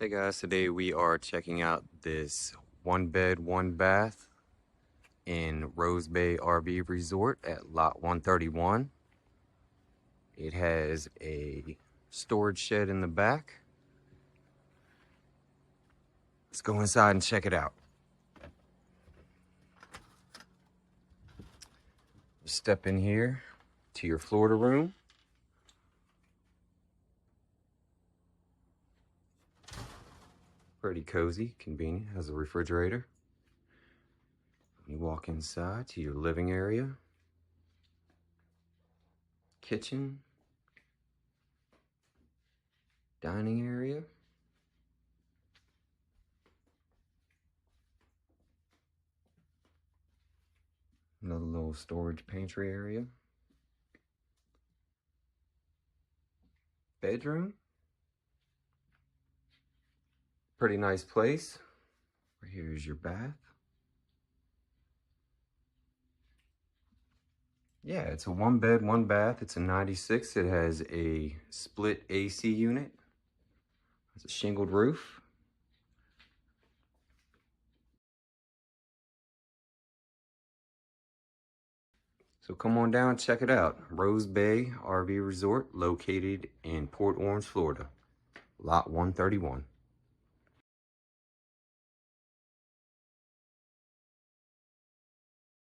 Hey guys, today we are checking out this 1 bed, 1 bath in Rose Bay RV Resort at lot 131. It has a storage shed in the back. Let's go inside and check it out. Step in here to your Florida room. Pretty cozy, convenient, has a refrigerator. You walk inside to your living area, kitchen, dining area. Another little storage pantry area. Bedroom. Pretty nice place. Here's your bath. Yeah, it's a 1 bed, 1 bath. It's a 96. It has a split AC unit. It's a shingled roof. So come on down, check it out. Rose Bay RV Resort, located in Port Orange, Florida, lot 131.